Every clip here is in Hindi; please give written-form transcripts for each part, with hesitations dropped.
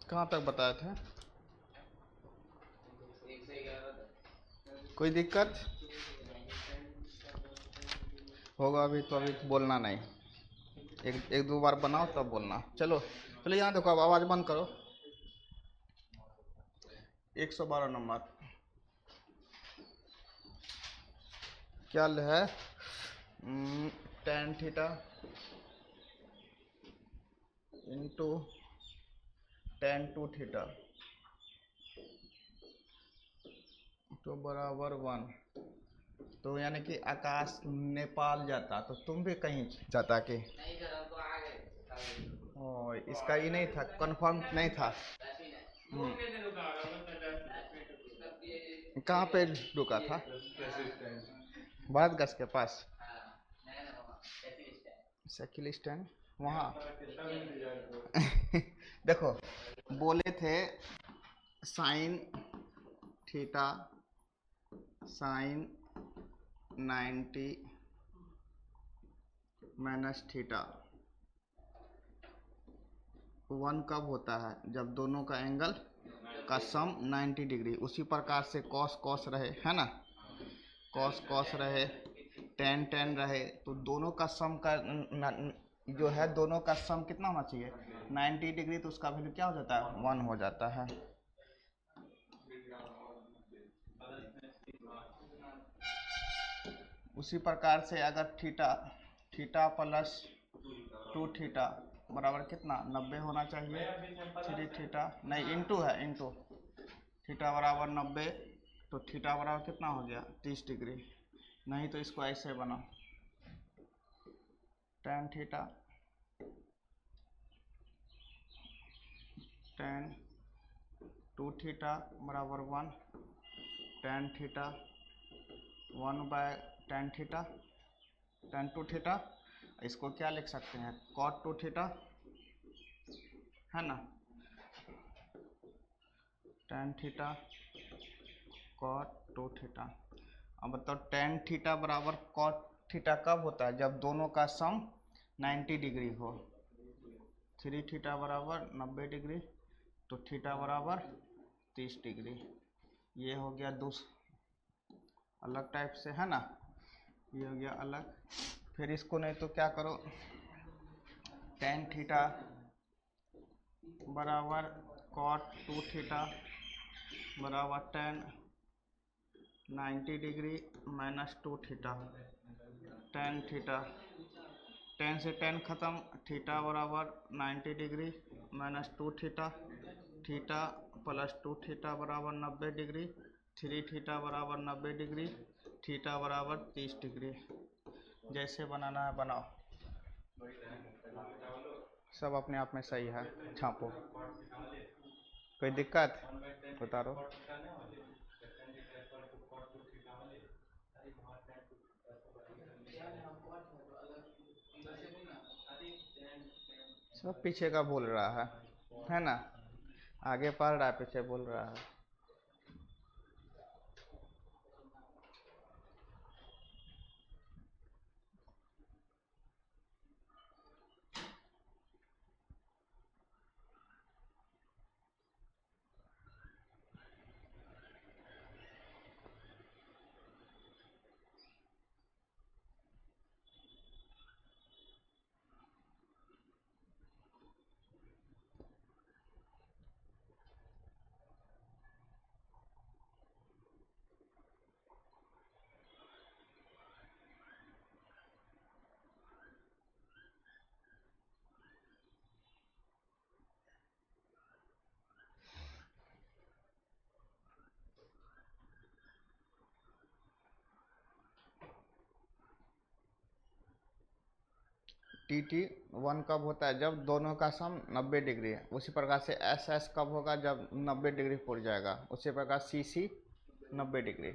कहाँ तक बताए थे? कोई दिक्कत होगा अभी तो, अभी तो बोलना नहीं। एक एक दो बार बनाओ तब बोलना। चलो चलो, यहाँ देखो, अब आवाज़ बंद करो। 112 नंबर क्या है? Tan theta into tan two theta तो बराबर 1। तो यानी कि आकाश नेपाल जाता तो तुम भी कहीं जाता कि नहीं सर, हम तो आ गए। ओ, इसका ये नहीं था, कंफर्म नहीं था। कहाँ पे रुका था? भारत गैस के पास साइकिल स्टैंड वहाँ। देखो, बोले थे sign theta sign 90 minus theta 1 कब होता है? जब दोनों का एंगल का सम 90 डिग्री। उसी प्रकार से कॉस कॉस रहे, है ना, कॉस कॉस रहे, टेन टेन रहे, तो दोनों का सम का जो है, दोनों का सम कितना होना चाहिए? 90 डिग्री। तो उसका वैल्यू क्या हो जाता है? 1 हो जाता है। उसी प्रकार से अगर थीटा थीटा प्लस 2 थीटा बराबर कितना? 90 होना चाहिए। 3 थीटा नहीं, इंटू है, इंटू थीटा बराबर 90, तो थीटा बराबर कितना हो गया? 30 डिग्री। नहीं तो इसको ऐसे बनाओ, tan theta tan two theta बराबर 1, tan theta 1/tan theta tan two theta. इसको क्या लिख सकते हैं? cot 2 थीटा, है ना, tan थीटा cot 2 थीटा। अब बताओ, tan थीटा बराबर cot थीटा कब होता है? जब दोनों का सम 90 डिग्री हो। 3 थीटा बराबर 90 डिग्री, तो थीटा बराबर 30 डिग्री। ये हो गया अलग टाइप से, है ना, ये हो गया अलग। फिर इसको नहीं तो क्या करो, tan थीटा बराबर cot 2 थीटा बराबर tan 90 degree minus 2 theta tan theta, tan से tan खत्म, थीटा बराबर 90 degree minus 2 theta, theta plus 2 theta बराबर 90 डिग्री, 3 थीटा बराबर 90 डिग्री, थीटा बराबर 30 डिग्री। जैसे बनाना है बनाओ, सब अपने आप में सही है, छापो। कोई दिक्कत बता दो। सब पीछे का बोल रहा है ना, आगे पढ़ रहा है, पीछे बोल रहा है। टी 1 कब होता है? जब दोनों का सम 90 डिग्री है। उसी प्रकार से एस कब होगा? जब 90 डिग्री पूर जाएगा। उसी प्रकार सी 90 डिग्री।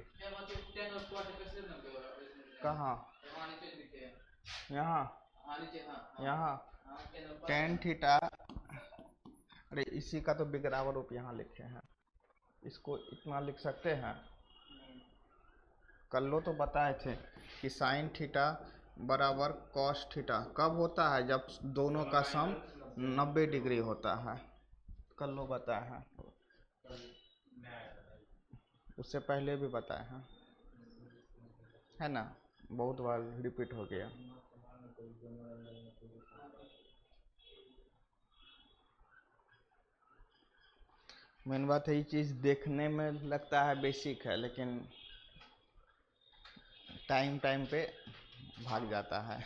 कहाँ? यहाँ, यहाँ टेन थीटा। अरे इसी का तो बिगड़ावा रूप यहाँ लिखे हैं, इसको इतना लिख सकते हैं। कल लो तो बताए थे कि साइन थीटा बराबर कॉस थीटा कब होता है? जब दोनों का सम 90 डिग्री होता है। कल लो बताया है, उससे पहले भी बताया है ना, बहुत बार रिपीट हो गया। मेन बात है ये चीज़ देखने में लगता है बेसिक है, लेकिन टाइम टाइम पे भाग जाता है।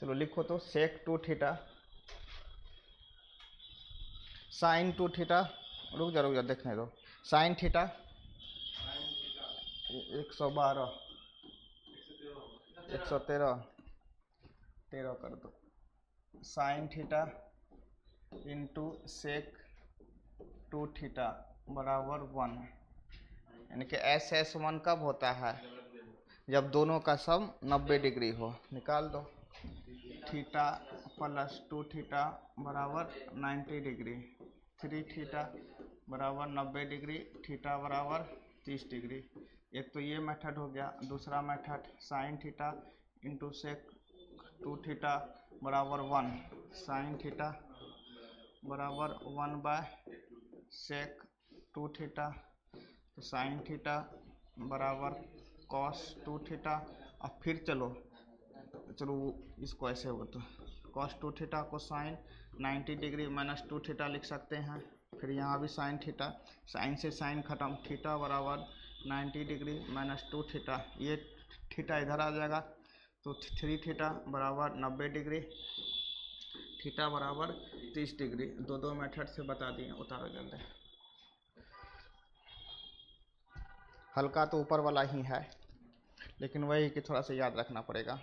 चलो लिखो तो sec two theta sine two theta, रुक जा देखने दो, साइन थीटा 112 113 13 कर दो, sine theta into sec two theta बराबर 1, यानी कि SS1 कब होता है, जब दोनों का सम 90 डिग्री हो। निकाल दो, थीटा प्लस 2 थीटा बराबर 90 डिग्री, 3 थीटा बराबर 90 डिग्री, थीटा बराबर 30 डिग्री। एक तो ये मेथड हो गया। दूसरा method sine theta into sec 2 theta बराबर 1, साइन थीटा बराबर 1 बाय सेक 2 थीटा, तो साइन थीटा बराबर कॉस 2 थीटा। अब फिर चलो इसको ऐसे हो तो कॉस 2 थीटा को साइन 90 डिग्री माइनस 2 थीटा लिख सकते हैं। फिर यहाँ भी साइन थीटा, साइन से साइन खत्म, थीटा बराबर 90 डिग्री माइनस 2 थीटा, ये थीटा इधर आ जाएगा, तो 3 थीटा बराबर 90 डिग्री, थीटा बराबर 30 डिग्री। दो मेथड से बता दिए, उतारो जल्दी। हल्का तो ऊपर वाला ही है, लेकिन वही कि थोड़ा सा याद रखना पड़ेगा।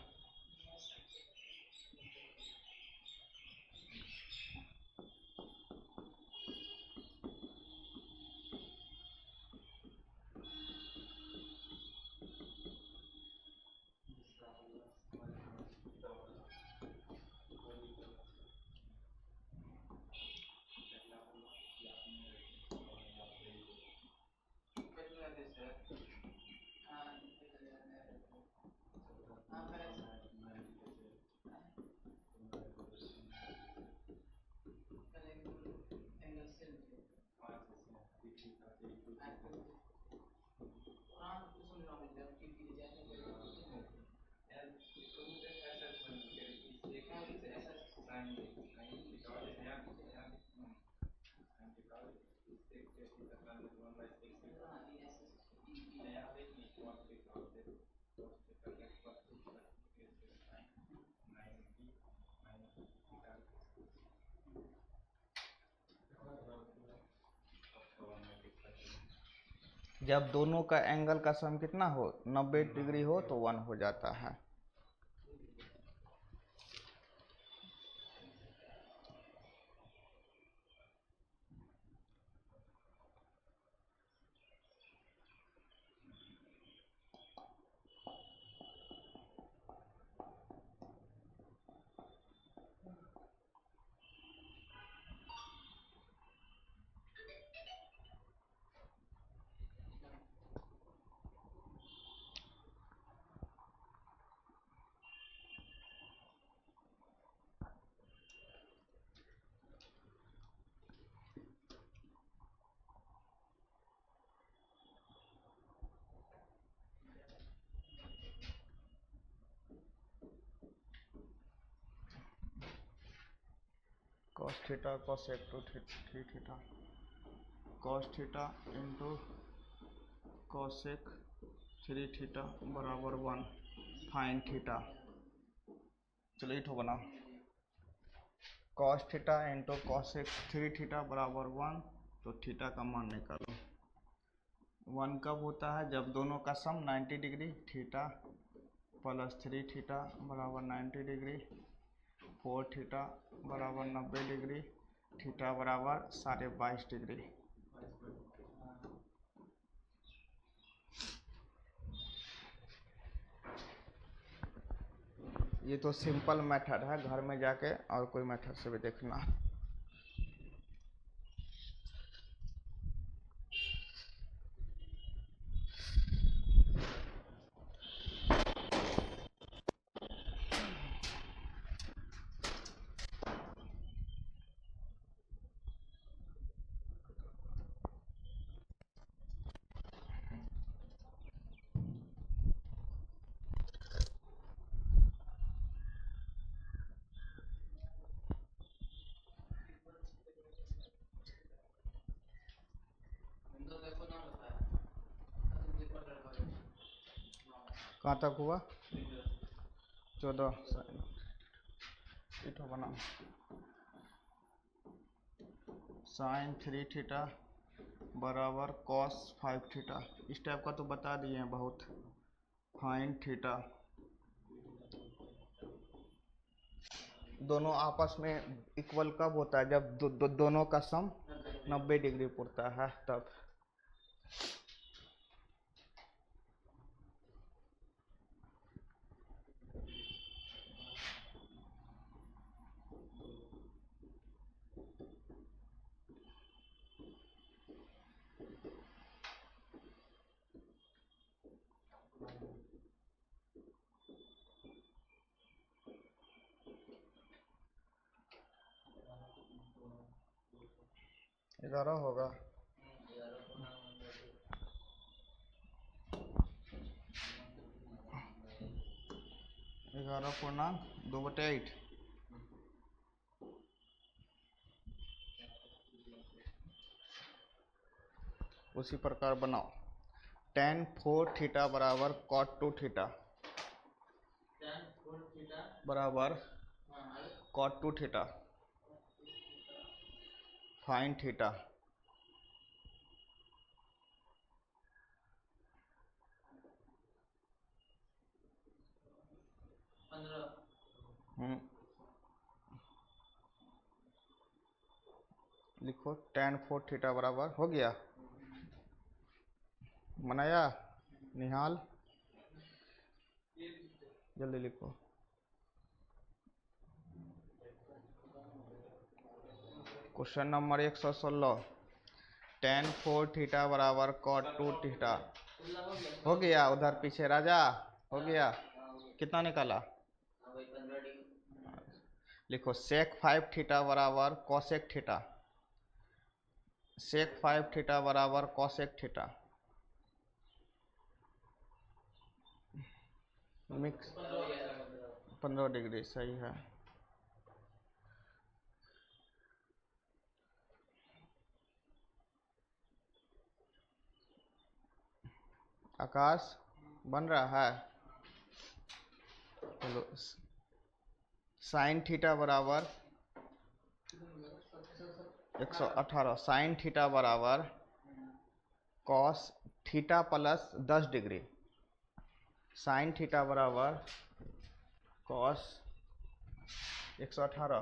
जब दोनों का एंगल का सम कितना हो, 90 डिग्री हो, तो 1 हो जाता है। cos theta cosec 2 3 theta cos theta into cosec 3 theta बराबर 1, फाइन थीटा। चलो इठो बनाओ, cos theta into cosec 3 theta बराबर 1, तो थीटा का मान निकालो। 1 कब होता है, जब दोनों का sum 90 degree, theta plus 3 theta बराबर 90 डिग्री, 4 थीटा बराबर 90 डिग्री, थीटा बराबर 22.5 डिग्री। ये तो सिंपल मेथड है, घर में जाके और कोई मेथड से भी देखना। कहाँ तक हुआ? 14 इट बना साइन 3 थीटा बराबर कॉस 5 थीटा। इस टाइप का तो बता दिए हैं बहुत। फाइन थीटा, दोनों आपस में इक्वल कब होता है? जब दोनों का सम 90 डिग्री पड़ता है तब। ग्यारह होगा। 11.2/8। उसी प्रकार बनाओ। tan 4 थीटा बराबर cot 2 थीटा बराबर cot 2 थीटा फाइन थीटा। लिखो tan 4 थीटा बराबर, हो गया बनाया निहाल? जल्दी लिखो। क्वेश्चन नंबर 116, tan 4 थीटा बराबर cot 2 थीटा। हो गया उधर पीछे राजा, हो गया। कितना निकाला? लिखो sec 5 थीटा बराबर cosec थीटा। sec 5 थीटा बराबर cosec थीटा। मिक्स 15 डिग्री सही है। आकाश बन रहा है? चलो साइन थीटा बराबर 118। साइन थीटा बराबर cos theta plus 10 degree. Sign theta बराबर कॉस 118,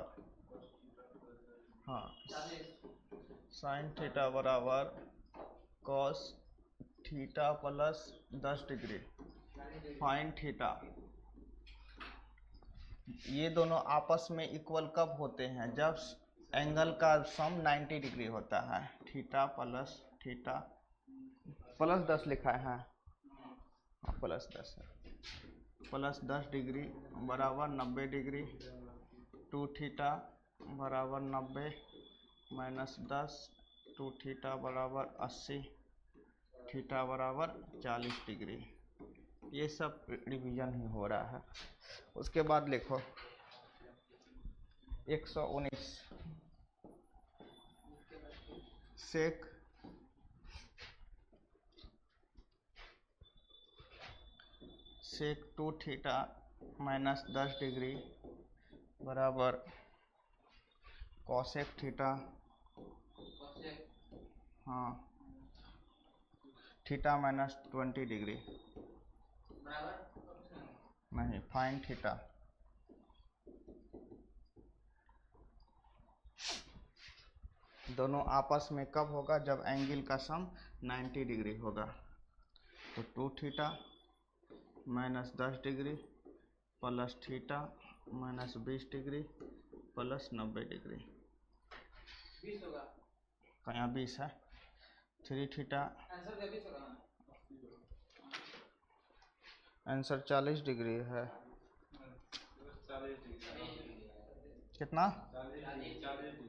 हाँ साइन थीटा बराबर cos theta plus 10 degree find theta. ये दोनों आपस में इक्वल कब होते हैं? जब एंगल का सम 90 डिग्री होता है। थीटा प्लस 10 लिखा है, हाँ प्लस 10 है। प्लस 10 डिग्री बराबर 90 डिग्री। 2 थीटा बराबर 90 माइनस 10, 2 थीटा बराबर 80, थीटा बराबर 40 डिग्री। ये सब रिवीजन ही हो रहा है। उसके बाद लिखो 119, सेक 2 थीटा माइनस 10 डिग्री बराबर कॉसेक थीटा, हाँ थीटा माइनस 20 डिग्री नहीं फाइन थीटा। दोनों आपस में कब होगा? जब एंगल का सम 90 डिग्री होगा। तो 2 theta minus 10 degree plus theta minus 20 degree plus 90 degree. 20 होगा, यहाँ 20 है। 3 थीटा आंसर 40 डिग्री है। कितना?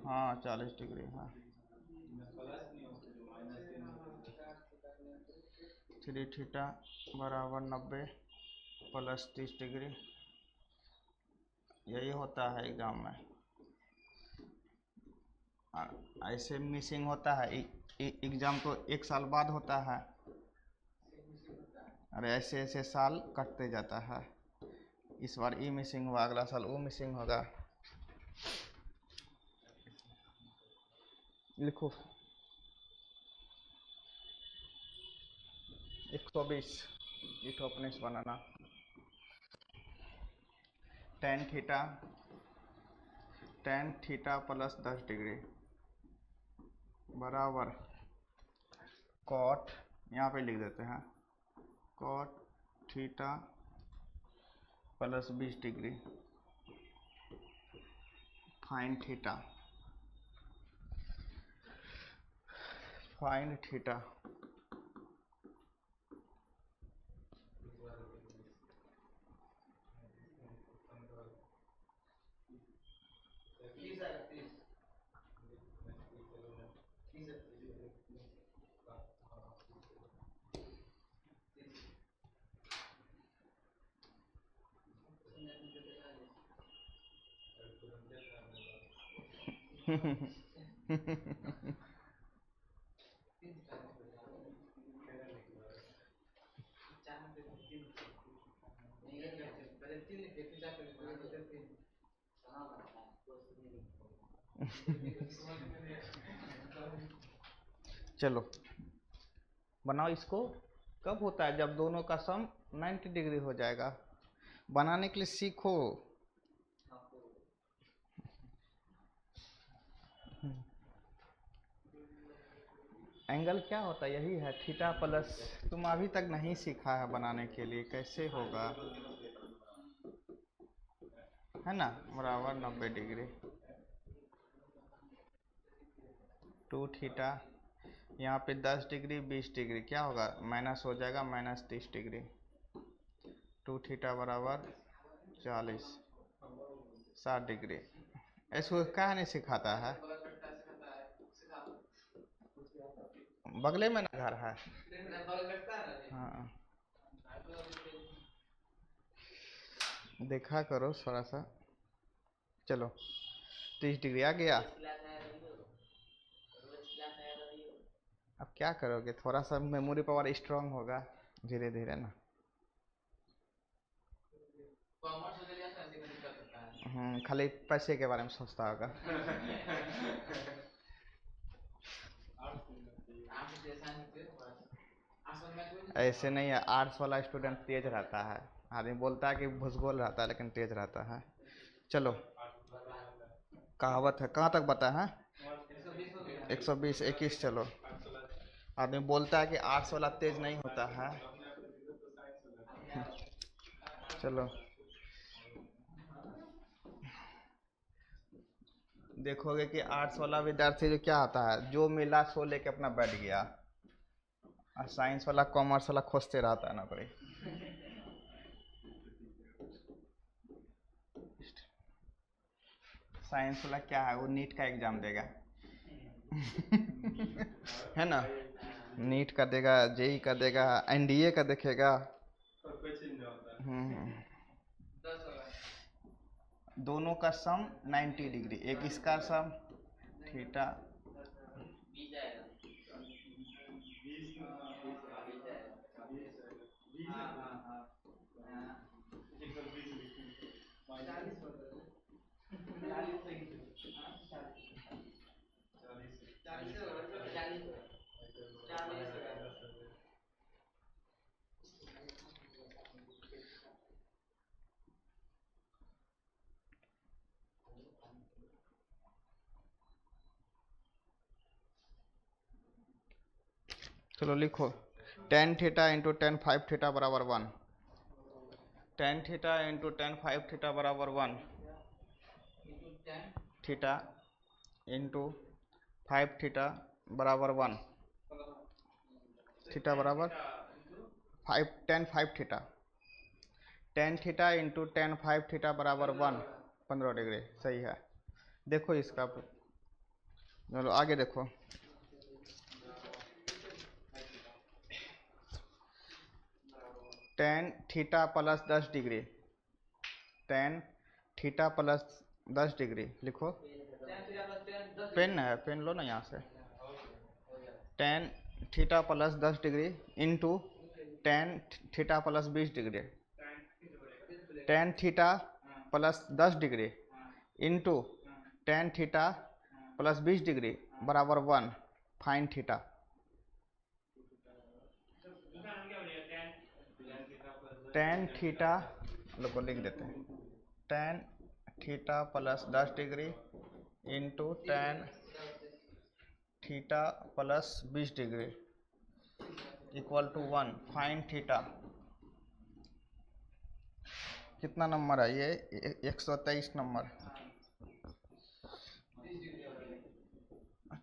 हाँ 40 डिग्री है। 3 थीटा बराबर 90 प्लस 30 डिग्री। यही होता है एग्जाम में, ऐसे मिसिंग होता है। एग्जाम तो 1 साल बाद होता है। और ऐसे ऐसे साल कटते जाता है। इस बार ई मिसिंग हुआ, अगला साल ओ मिसिंग होगा। लिखो 120 इट अपने से बनाना। टेन थीटा प्लस 10 डिग्री बराबर कॉट, यहाँ पे लिख देते हैं cot theta plus 20 degree find theta. चलो बनाओ इसको। कब होता है? जब दोनों का सम 90 डिग्री हो जाएगा। बनाने के लिए सीखो। एंगल क्या होता है? यही है थीटा प्लस। तुम अभी तक नहीं सीखा है बनाने के लिए, कैसे होगा, है ना? बराबर 90 डिग्री 2 थीटा, यहाँ पे 10 डिग्री 20 डिग्री क्या होगा? माइनस हो जाएगा, माइनस 30 डिग्री। 2 थीटा बराबर 40 60 डिग्री। इसको क्या नहीं सिखाता है? बगले में ना घर है। हाँ देखा करो थोड़ा सा। चलो 30 डिग्री आ गया। अब क्या करोगे? थोड़ा सा मेमोरी पावर स्ट्रांग होगा धीरे धीरे ना। खाली पैसे के बारे में सोचता होगा। ऐसे नहीं है, आर्ट्स वाला स्टूडेंट तेज रहता है। आदमी बोलता है कि भूसगोल रहता है लेकिन तेज रहता है। चलो कहावत है, कहाँ तक बता है? 120 21। चलो आदमी बोलता है कि आर्ट्स वाला तेज नहीं होता है। चलो देखोगे कि आर्ट्स वाला विद्यार्थी जो क्या होता है, जो मिला सो लेके अपना बैठ गया, और साइंस वाला कॉमर्स वाला खोजते रहता है नौकरी। साइंस वाला क्या है, वो नीट का एग्जाम देगा। है ना? नीट का देगा, जेई का देगा, एनडीए का देखेगा। दोनों का सम 90 डिग्री, एक इसका सम थीटा चलो लिखो ten theta into ten 5 theta बराबर 1। Tan theta into ten 5 theta बराबर 1 थीटा इंटू 5 थीटा बराबर 1 थीटा बराबर 5 ten 5 theta. Ten theta into ten 5 theta बराबर 1 15 डिग्री। सही है। देखो इसका, चलो आगे देखो। Ten theta plus 10 degree, ten theta plus 10 degree लिखो। पेन है, पेन लो ना यहाँ से। Ten theta plus 10 degree into tan theta plus 20 degree, ten theta plus 10 degree into tan theta plus 20 degree बराबर 1 फाइन थीटा। टेन थीटा लोग को लिख देते हैं, tan theta plus 10 degree into tan theta plus 20 degree equal to 1 find theta. कितना नंबर है ये? 123 नंबर।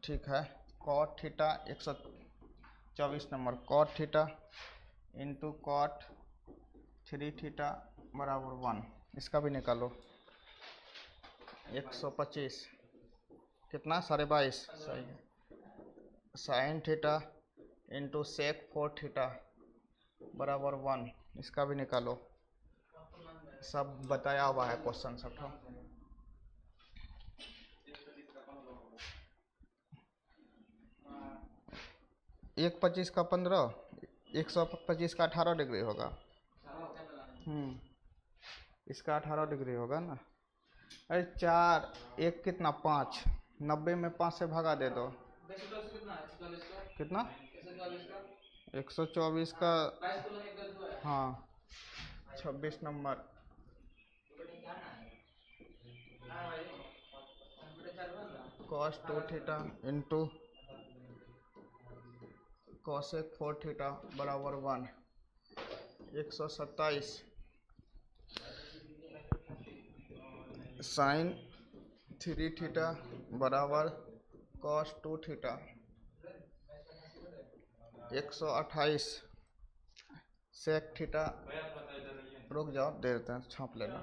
ठीक है, cot theta 124 number, cot theta into cot 3 theta बराबर 1। इसका भी निकालो। 125 कितना? 22.5 सही है। Sine theta into sec 4 theta बराबर 1। इसका भी निकालो। सब बताया हुआ है क्वेश्चन सब। 125 का 15, 125 का 18 डिग्री होगा। इसका 18 डिग्री होगा ना। अरे 4 1 कितना? 5। 90 में 5 से भगा दे दो। कितना? 124 का, हाँ 26 number. cos 2 theta into cosec 4 theta बराबर 1। 127 साइन 3 थीटा बराबर cos 2 थीटा। 128 sec theta. रुक जाओ, दे देते हैं, छाप लेना।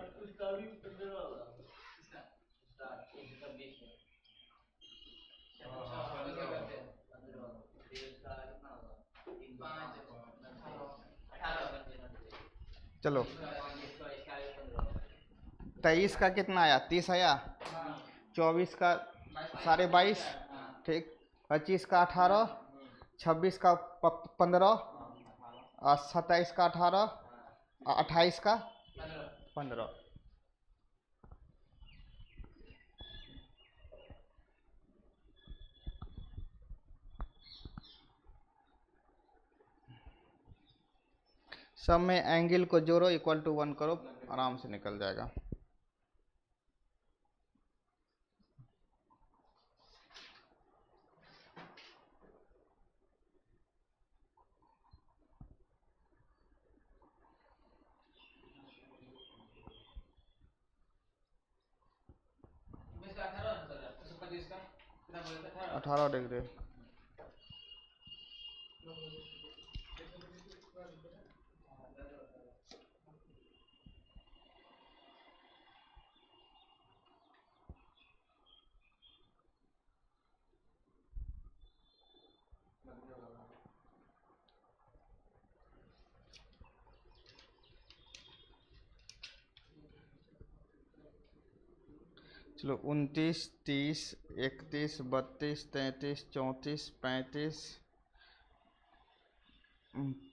चलो 23 का कितना आया? 30 आया। 24 का 22.5, ठीक। 25 का 18, 26 का 15, और 27 का 18, 28 का 15। सब में एंगल को जोड़ो, इक्वल टू 1 करो, आराम से निकल जाएगा। अठारह डिग्री। चलो 29, 30, 31, 32, 33, 34,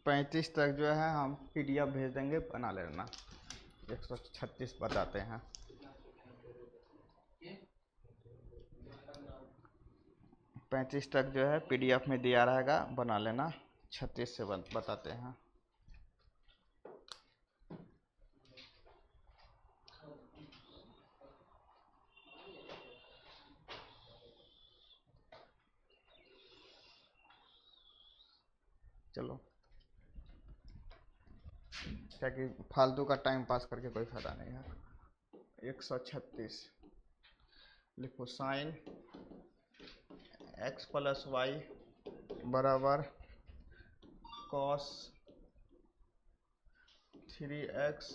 35 तक जो है हम PDF भेज देंगे, बना लेना। 136 बताते हैं। 35 तक जो है PDF में दिया रहेगा, बना लेना। 36 से बताते हैं। चलो, क्या कि फालतू का टाइम पास करके कोई फायदा नहीं है। 136 लिखो। साइन x प्लस वाई बराबर cos 3x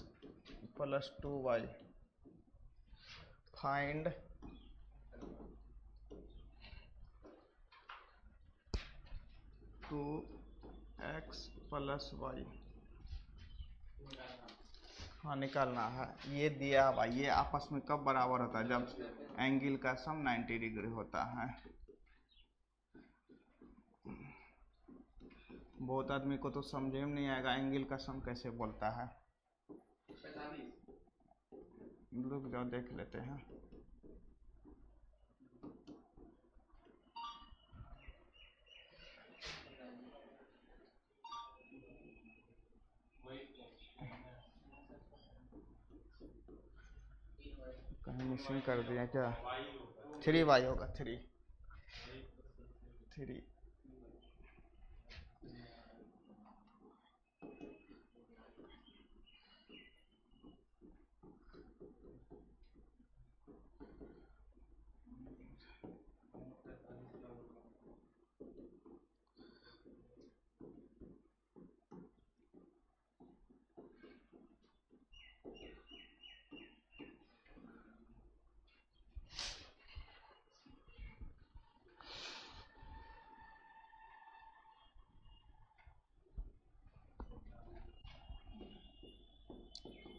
plus 2y। Find two x plus y. हाँ निकालना है। ये दिया हुआ, ये आपस में कब बराबर होता है? जब एंगल का सम 90 डिग्री होता है। बहुत आदमी को तो समझे में नहीं आएगा एंगल का सम कैसे बोलता है। रुक जाओ देख लेते हैं। कहीं मिसिंग कर दिया क्या? 3y होगा, 3 3।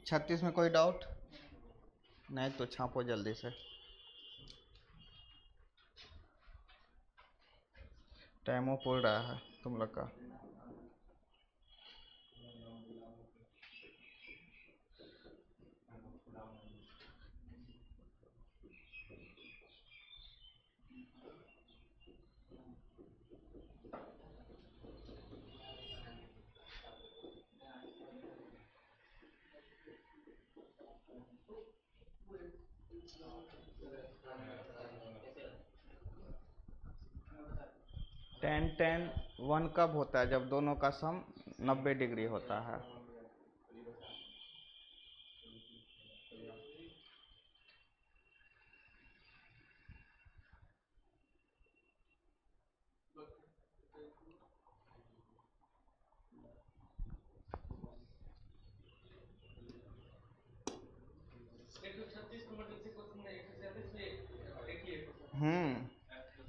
36 में कोई डाउट नहीं तो छापो जल्दी से। टाइमो पुल रहा है तुम लोग का। टेन टेन 1 कब होता है? जब दोनों का सम 90 डिग्री होता है।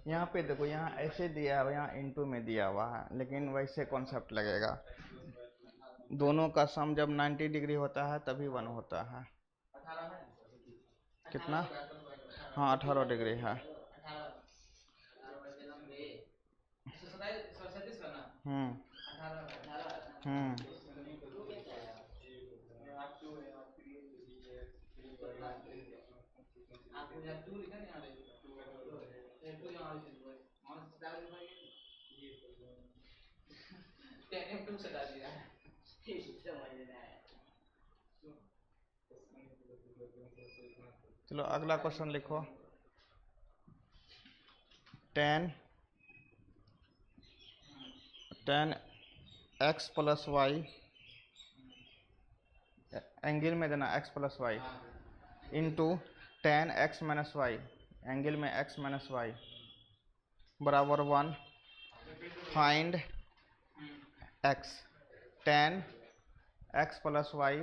यहाँ पे देखो, यहाँ ऐसे दिया हुआ, यहाँ इंटू में दिया हुआ है, लेकिन वैसे कॉन्सेप्ट लगेगा। दोनों का सम जब 90 डिग्री होता है तभी 1 होता है। कितना? हाँ 18 डिग्री है। हम्म हम्म चलो अगला क्वेश्चन लिखो। 10 x प्लस वाई, एंगल में देना x plus Y, into 10 x minus y, angle में x माइनस वाई बराबर 1। Find x। 10 x plus y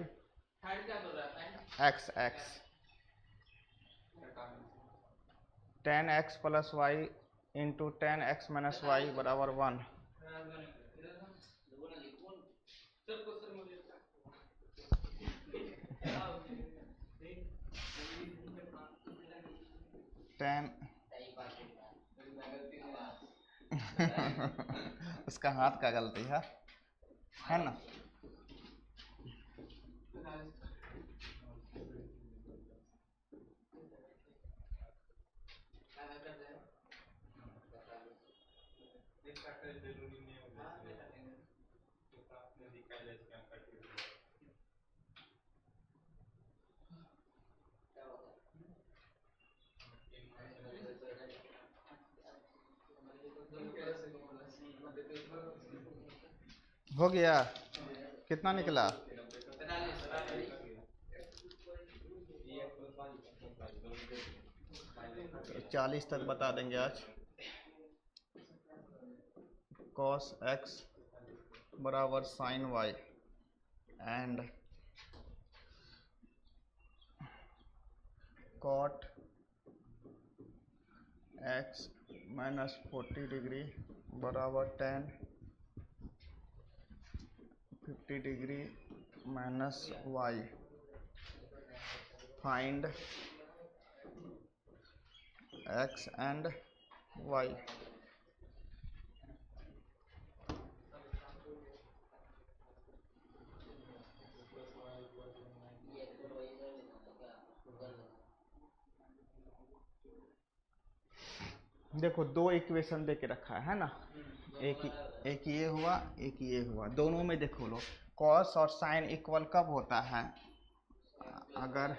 x x 10 x plus Y into 10 x minus y बराबर 1। टेन उसका हाथ का गलती है ना। हो गया? कितना निकला? 40 तक बता देंगे आज। cos x बराबर sin y and cot x minus 40 degree बराबर 10 50 degree minus y। Find x and y। देखो दो इक्वेशन दे के रखा है ना, एक ये हुआ, एक ये हुआ। दोनों में देखो लो, कॉस और साइन इक्वल कब होता है? अगर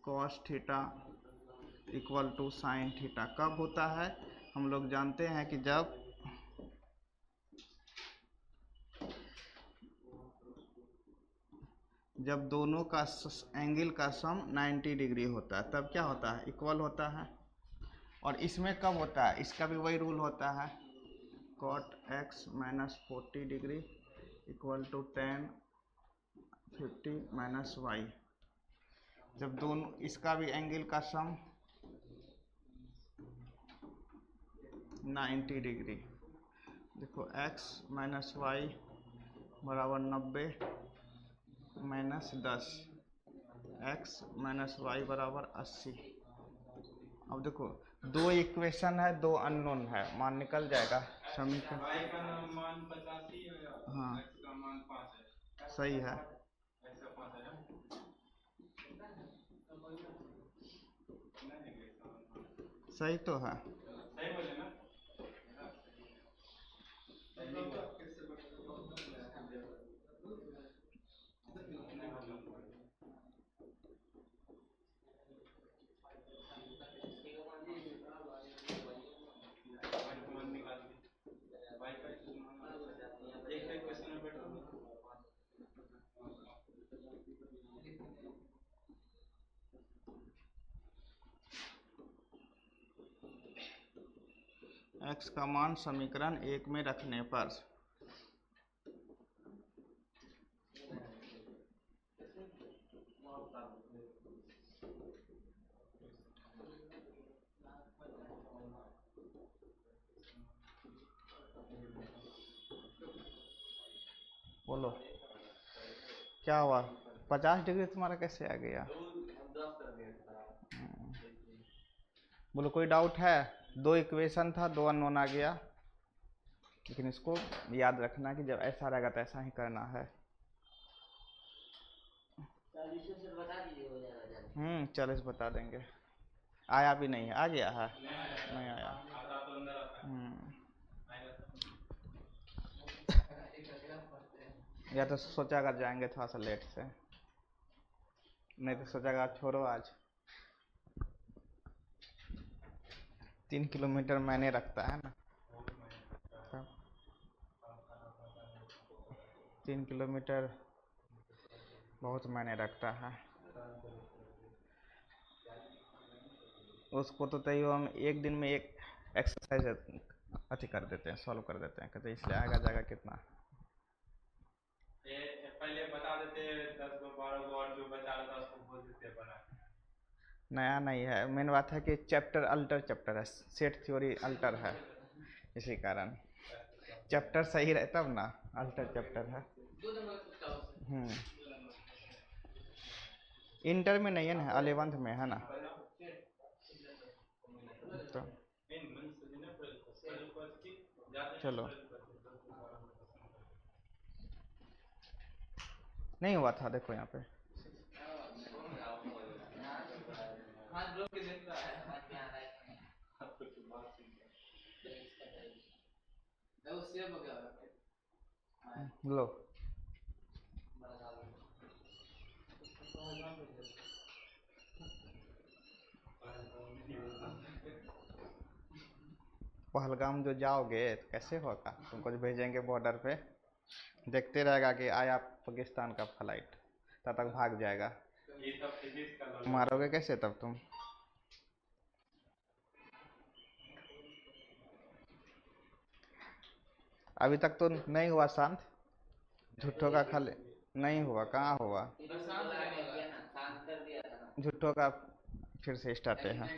cos theta equal to sine theta कब होता है? हम लोग जानते हैं कि जब दोनों का एंगल का सम 90 डिग्री होता है तब क्या होता है? इक्वल होता है। और इसमें कब होता है? इसका भी वही रूल होता है, cot x minus 40 degree equal to tan 50 minus y. जब दोनों, इसका भी एंगल का सम 90 डिग्री। देखो x माइनस वाई बराबर 90 माइनस 10, x माइनस वाई बराबर 80। अब देखो दो इक्वेशन है, दो अननोन है, मान निकल जाएगा समीकरण। y का मान 85 है, हाँ x का मान 5 है, सही है। सही तो है, सही बोले ना। x का मान समीकरण 1 में रखने पर बोलो क्या हुआ? 50 डिग्री तुम्हारा कैसे आ गया? बोलो कोई डाउट है? दो इक्वेशन था, दो अननोन आ गया, लेकिन इसको याद रखना कि जब ऐसा रहेगा तो ऐसा ही करना है। चलो इस बता देंगे। आया भी नहीं है, आ गया है? नहीं आया। या तो सोचा कर जाएंगे थोड़ा सा लेट से, नहीं तो सोचा छोड़ो आज। 3 किलोमीटर मैंने रखता है ना, 3 किलोमीटर बहुत मायने रखता है। उसको तो तैयो हम एक दिन में एक एक्सरसाइज अति कर देते हैं, सॉल्व कर देते हैं, कहते इसलिए आएगा जाएगा कितना। पहले बता देते 10 गो 12 गो और जो बचा रहता उसको बोल देते बना। नया नहीं है, मेन बात है कि चैप्टर अल्टर चैप्टर है, सेट थ्योरी अल्टर है, इसी कारण चैप्टर सही रहे तब ना, अल्टर चैप्टर है। इंटर में नहीं है ना, 11th में है ना। तो चलो नहीं हुआ था, देखो यहाँ पे लो पहलगाम जो जाओगे तो कैसे होगा? तुमको जो भेजेंगे बॉर्डर पे, देखते रहेगा कि आया पाकिस्तान का फ्लाइट, तब तक भाग जाएगा। मारोगे कैसे तब तुम? अभी तक तो नहीं हुआ शांत, झूठों का खाली नहीं हुआ, कहाँ हुआ? झूठों का फिर से स्टार्ट है।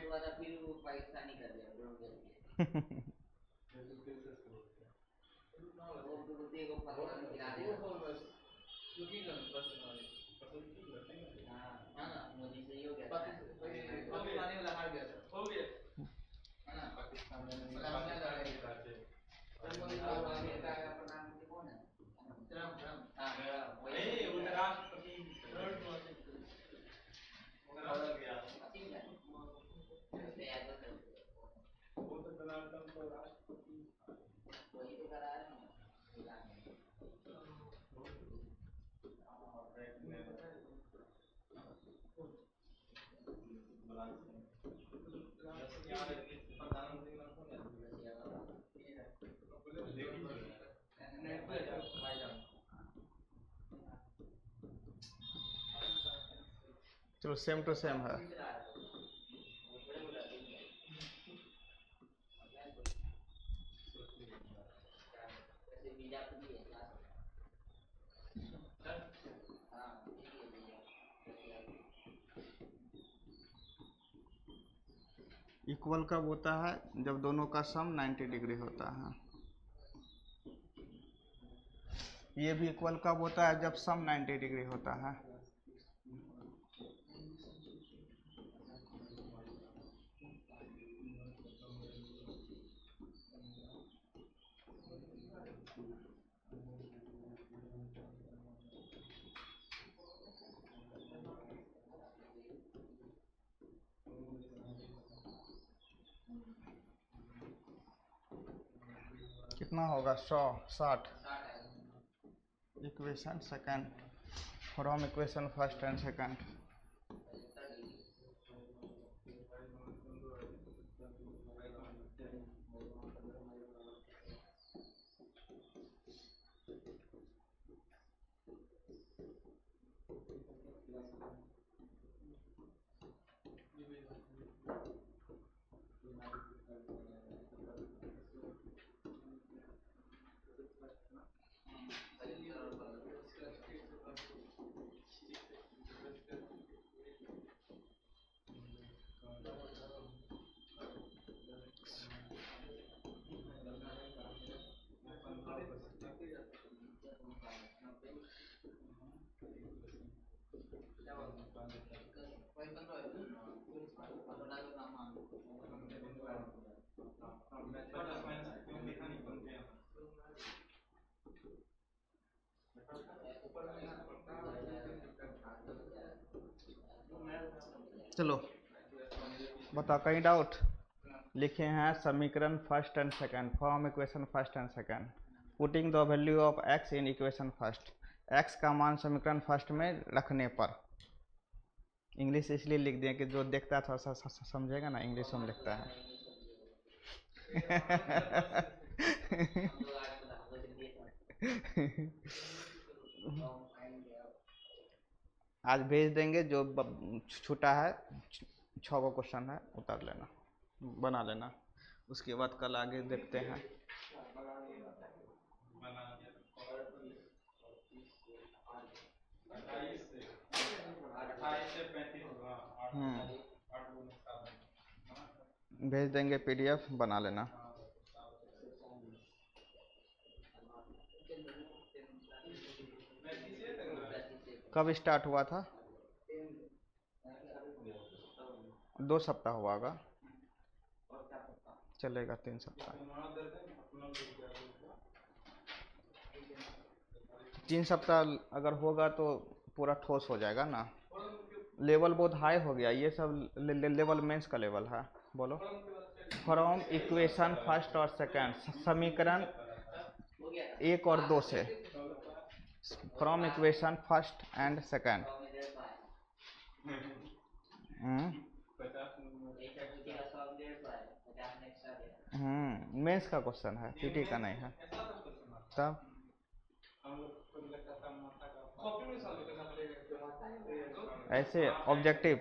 चलो सेम टू सेम है। इक्वल कब होता है? जब दोनों का सम 90 डिग्री होता है। ये भी इक्वल कब होता है? जब सम 90 डिग्री होता है। कितना होगा? 160 equation second from equation first and second. चलो बताओ, कहीं डाउट? लिखे हैं समीकरण first and second from equation first and second putting the value of x in equation first. X का मान समीकरण फर्स्ट में रखने पर। इंग्लिश इसलिए लिख दिए कि जो देखता था समझेगा ना, इंग्लिश में लिखता है। आज भेज देंगे, जो छूटा है 6 को क्वेश्चन है, उतार लेना, बना लेना। उसके बाद कल आगे देखते हैं। भेज देंगे पीडीएफ, बना लेना। कब स्टार्ट हुआ था? 2 सप्ताह हुआ होगा, चलेगा 3 सप्ताह। 3 सप्ताह अगर होगा तो पूरा ठोस हो जाएगा ना। लेवल बहुत हाई हो गया, ये सब लेवल मेंस का लेवल है। बोलो। फ्रॉम इक्वेशन फर्स्ट और सेकंड, समीकरण 1 और 2 से। From equation first and second. Mains का क्वेश्चन है, पीटी का नहीं है। तब ऐसे ऑब्जेक्टिव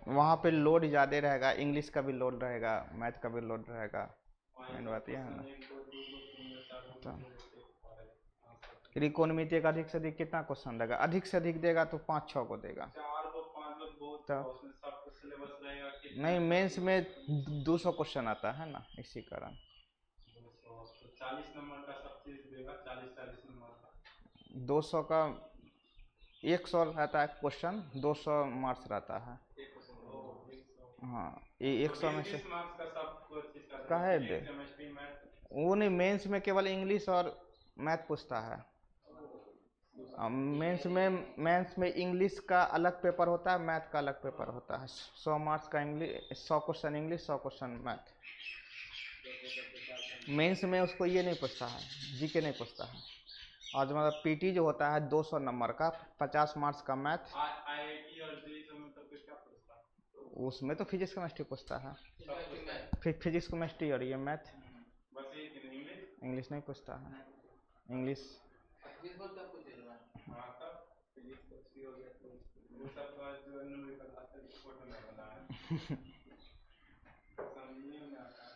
वहाँ पे लोड ज़्यादा रहेगा, इंग्लिश का भी लोड रहेगा, मैथ का भी लोड रहेगा। मेन बात यह है ना। त्रिकोणमिति का अधिक से अधिक कितना क्वेश्चन देगा? अधिक से अधिक देगा तो 5-6 को देगा। तब नहीं, मेंस में 200 क्वेश्चन आता है ना, इसी कारण 40 नंबर का सब चीज देगा। 40 नंबर का 200 का 100 रहता है क्वेश्चन, 200 मार्क्स रहता है। हाँ, ये 100 में से का है दे वो नहीं। मेंस में केवल इंग्लिश और मैथ पूछता है। मेंस में इंग्लिश का अलग पेपर होता है, मैथ का अलग पेपर होता है। 100 मार्क्स का English, 100 question English, 100 question math. Mains में उसको ये नहीं पूछता है, जीके नहीं पूछता है। और जो मतलब पीटी जो होता है 200 नंबर का, 50 मार्क्स का मैथ। उसमें तो फिजिक्स केमिस्ट्री पूछता है, फिर फिजिक्स केमिस्ट्री और ये मैथ। इंग्लिश नहीं पूछता है। इंग्लिश वो सब का जो न्यूमेरिकल आता है फोटो में बनाया समझ में आता